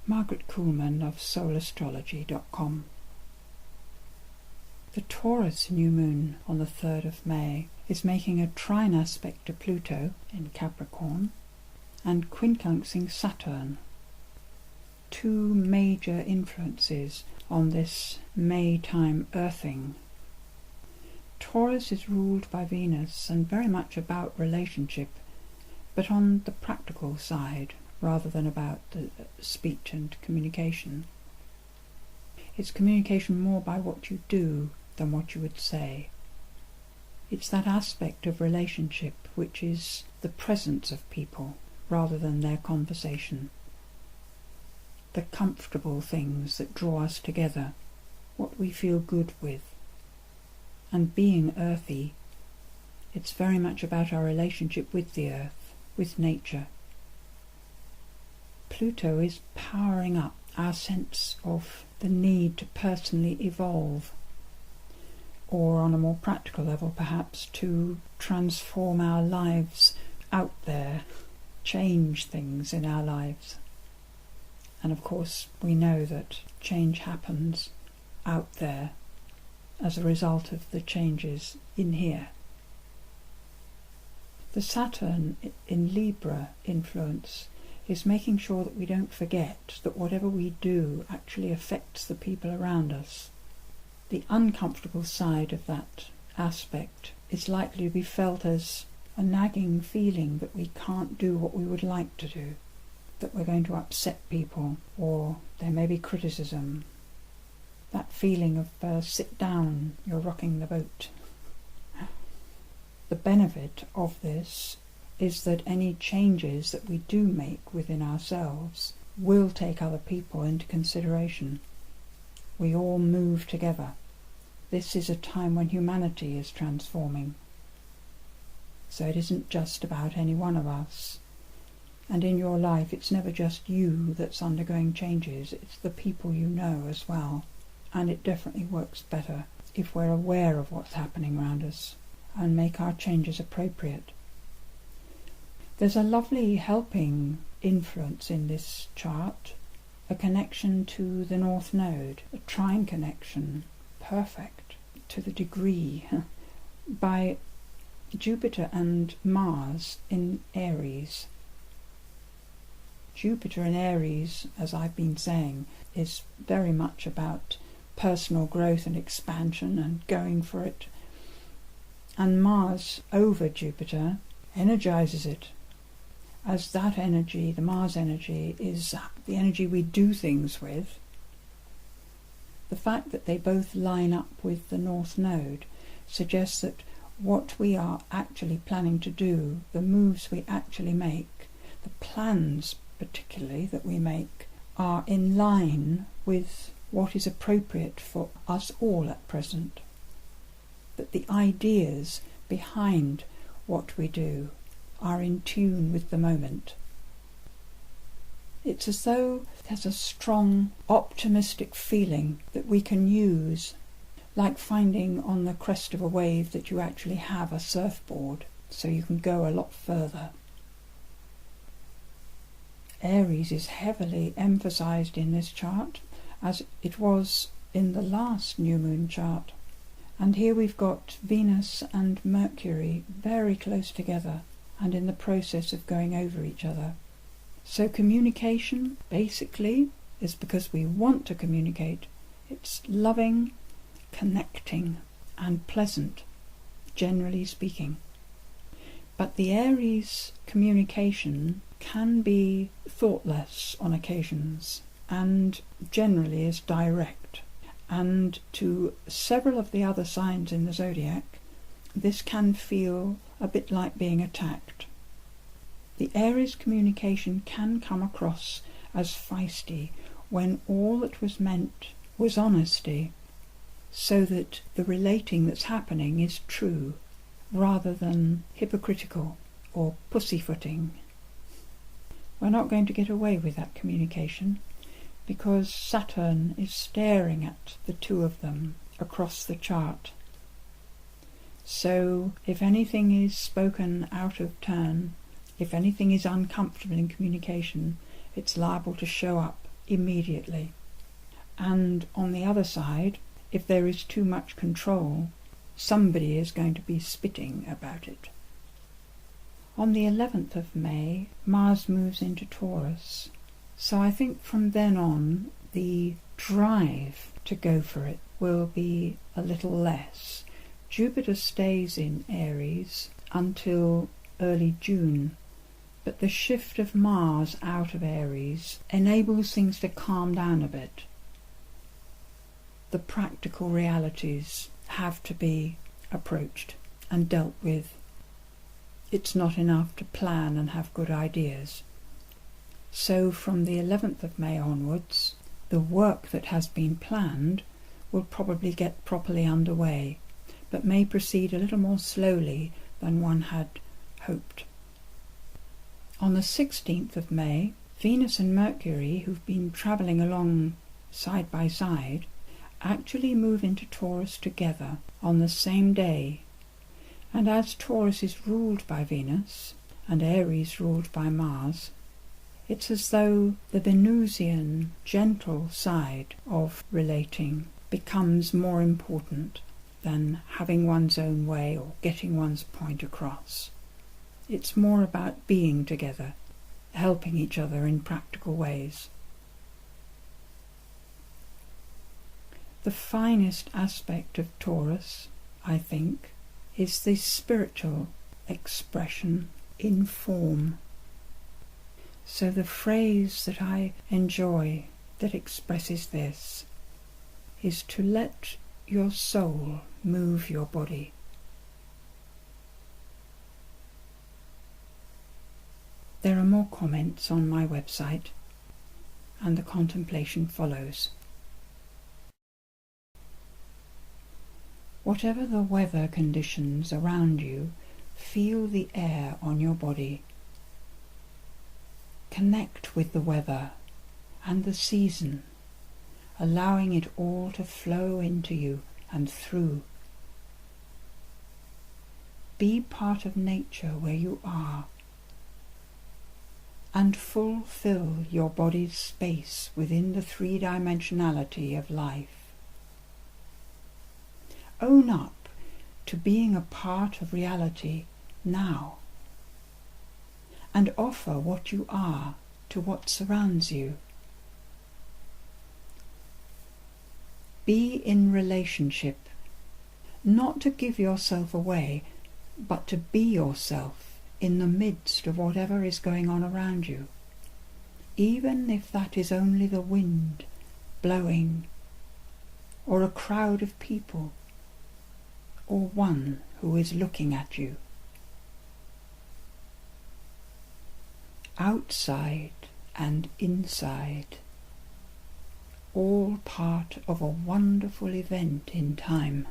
Margaret Koolman of Astrology.com. The Taurus new moon on the 3rd of May is making a trine aspect to Pluto in Capricorn and quincunxing Saturn. Two major influences on this May-time earthing. Taurus is ruled by Venus and very much about relationship, but on the practical side rather than about the speech and communication. It's communication more by what you do than what you would say. It's that aspect of relationship which is the presence of people rather than their conversation. The comfortable things that draw us together, what we feel good with. And being earthy, it's very much about our relationship with the earth, with nature. Pluto is powering up our sense of the need to personally evolve, or on a more practical level perhaps to transform our lives out there, change things in our lives. And of course we know that change happens out there as a result of the changes in here. The Saturn in Libra influence is making sure that we don't forget that whatever we do actually affects the people around us. The uncomfortable side of that aspect is likely to be felt as a nagging feeling that we can't do what we would like to do, that we're going to upset people, or there may be criticism. That feeling of sit down, you're rocking the boat. The benefit of this is that any changes that we do make within ourselves will take other people into consideration. We all move together. This is a time when humanity is transforming. So it isn't just about any one of us. And in your life it's never just you that's undergoing changes, it's the people you know as well. And it definitely works better if we're aware of what's happening around us and make our changes appropriate. There's a lovely helping influence in this chart, a connection to the North Node, a trine connection, perfect to the degree, by Jupiter and Mars in Aries. Jupiter in Aries, as I've been saying, is very much about personal growth and expansion and going for it. And Mars over Jupiter energizes it, as that energy, the Mars energy, is the energy we do things with. The fact that they both line up with the North Node suggests that what we are actually planning to do, the moves we actually make, the plans particularly that we make, are in line with what is appropriate for us all at present. That the ideas behind what we do are in tune with the moment. It's as though there's a strong optimistic feeling that we can use, like finding on the crest of a wave that you actually have a surfboard, so you can go a lot further. Aries is heavily emphasized in this chart, as it was in the last new moon chart. And here we've got Venus and Mercury very close together and in the process of going over each other. So communication, basically, is because we want to communicate. It's loving, connecting, and pleasant, generally speaking. But the Aries communication can be thoughtless on occasions, and generally is direct. And to several of the other signs in the zodiac, this can feel a bit like being attacked. The Aries communication can come across as feisty when all that was meant was honesty, so that the relating that's happening is true, rather than hypocritical or pussyfooting. We're not going to get away with that communication, because Saturn is staring at the two of them across the chart. So if anything is spoken out of turn, if anything is uncomfortable in communication, it's liable to show up immediately. And on the other side, if there is too much control, somebody is going to be spitting about it. On the 11th of May, Mars moves into Taurus. So I think from then on, the drive to go for it will be a little less. Jupiter stays in Aries until early June, but the shift of Mars out of Aries enables things to calm down a bit. The practical realities have to be approached and dealt with. It's not enough to plan and have good ideas. So from the 11th of May onwards, the work that has been planned will probably get properly underway, but may proceed a little more slowly than one had hoped. On the 16th of May, Venus and Mercury, who've been travelling along side by side, actually move into Taurus together on the same day. And as Taurus is ruled by Venus and Aries ruled by Mars, it's as though the Venusian gentle side of relating becomes more important than having one's own way or getting one's point across. It's more about being together, helping each other in practical ways. The finest aspect of Taurus, I think, is the spiritual expression in form. So the phrase that I enjoy that expresses this is to let your soul move your body. There are more comments on my website, and the contemplation follows. Whatever the weather conditions around you, feel the air on your body. Connect with the weather and the season, allowing it all to flow into you and through. Be part of nature where you are, and fulfill your body's space within the three-dimensionality of life. Own up to being a part of reality now, and offer what you are to what surrounds you. Be in relationship, not to give yourself away, but to be yourself in the midst of whatever is going on around you, even if that is only the wind blowing, or a crowd of people, or one who is looking at you. Outside and inside, all part of a wonderful event in time.